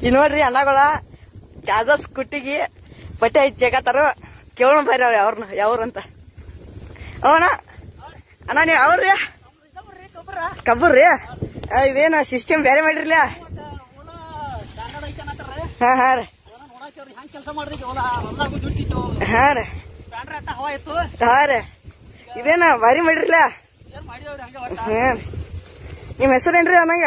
ಈ ನೋಡ್ರಿ ಅಣ್ಣಗಳ ಚಾದ ಸ್ಕೂಟಿಗೆ ಪಟ್ಟಿ ಹಚ್ಚಕತ್ತಾರ. ಕೇಳೋಣ ಬರ್ರಿ ಅವ್ರನ್ನ ಯಾವ್ರಂತ. ಅವನ ಅಣ್ಣ ನೀವ್ ಯಾವ್ರಿ? ಕಬ್ಬರ್ರಿ. ಇದೇನ ಸಿಸ್ಟಮ್ ಬೇರೆ ಮಾಡಿರ್ಲ? ಹಾ ಹಾ ರೀ ಹಾ ರೀ ಹಾ ರೀ. ಇದೇನ ಭಾರಿ ಮಾಡಿರ್ಲ? ಹಾ ನಿಮ್ ಹೆಸರೇನ್ರಿ ಅನ್ನಂಗ?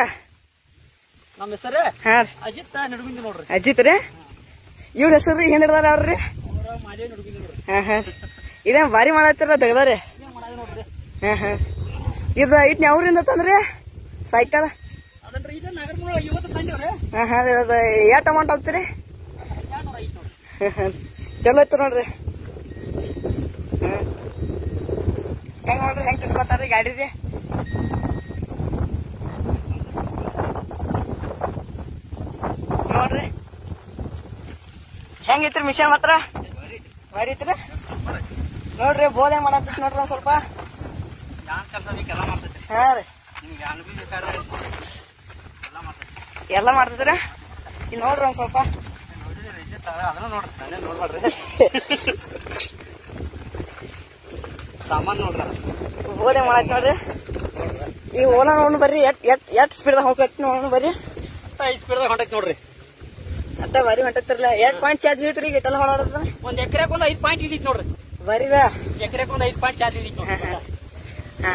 ನಮ್ಮ ಹೆಸರು ಹಾ ರೀ ಅಜಿತ್ ನಡುಗುಂದಿ ನೋಡ್ರಿ. ಅಜಿತ್ ರೀ. ಇವ್ರ ಹೆಸರು ಏನ್ ಹಿಡ್ದಾರ ಅವ್ರಿ? ಹಾ ಹಾ ಇದೇನ್ ಭಾರಿ ಮಾಡತ್ತಾರ ತೆಗ್ದಾರಿ. ಹಾ ಹಾ ಇದು ಐತ್ನ ಅವ್ರಿಂದ ತಂದ್ರಿ ಸೈಕಲ್? ಹಾ ಹಾ ಎಷ್ಟ್ ಅಮೌಂಟ್ ಆಗ್ತೀರಿ? ಚಲೋ ಐತಿ ನೋಡ್ರಿ. ಹೆಂಗ್ ನೋಡ್ರಿ ಹೆಂಗ್ ತಿರ್ಸ್ಕೊತಾರ್ರಿ ಗಾಡಿ ರೀ? ನೋಡ್ರಿ ಹೆಂಗೈತ್ರಿ ಮಿಷನ್ ಮಾತ್ರ ಭಾರಿ ಐತ್ರಿ. ನೋಡ್ರಿ ಬೋಧ್ ಹೆಂಗ್ ಮಾಡತ್ತೈತಿ ನೋಡ್ರಿ ಒಂದ್ ಸ್ವಲ್ಪ. ಹಾ ರೀ ಎಲ್ಲಾ ಮಾಡ್ತಿದ್ರ. ಈಗ ನೋಡ್ರಿ ಒಂದ್ ಸ್ವಲ್ಪ ಸಾಮಾನ್ ನೋಡ್ರ ಬೋಧ್ ಹೆಂಗ್ ಮಾಡತ್ ನೋಡ್ರಿ. ಈ ಓಲಾ ನೋಡ್ ಬರ್ರಿ ಎಟ್ ಸ್ಪೀಡ್ ಹೋಗತ್ ನೋಡ್ ಬರ್ರಿ. 5 ಸ್ಪೀಡ್ ಹೊಂಟೈತಿ ನೋಡ್ರಿ. ಅಟ್ಟ ಬಾರಿ ಹೊಂಟತ್ತಿರಲ್ಲ. 8 ಪಾಯಿಂಟ್ ಚಾರ್ಜ್ ಐತ್ರಿ ಈಗ ಇಟ್ಟೆಲ್ಲ ಹೊಡೋದ. ಒಂದ್ ಎಕರೆಕ್ ಒಂದ್ 5 ಪಾಯಿಂಟ್ ಹಿಡಿತ್ ನೋಡ್ರಿ. ಬರೀ ಎಕರೆಕ್ ಒಂದ್ 5 ಪಾಯಿಂಟ್ ಚಾರ್ಜ್ ಹಿಡಿತ್ ನೋಡ್ರಿ. ಹಾ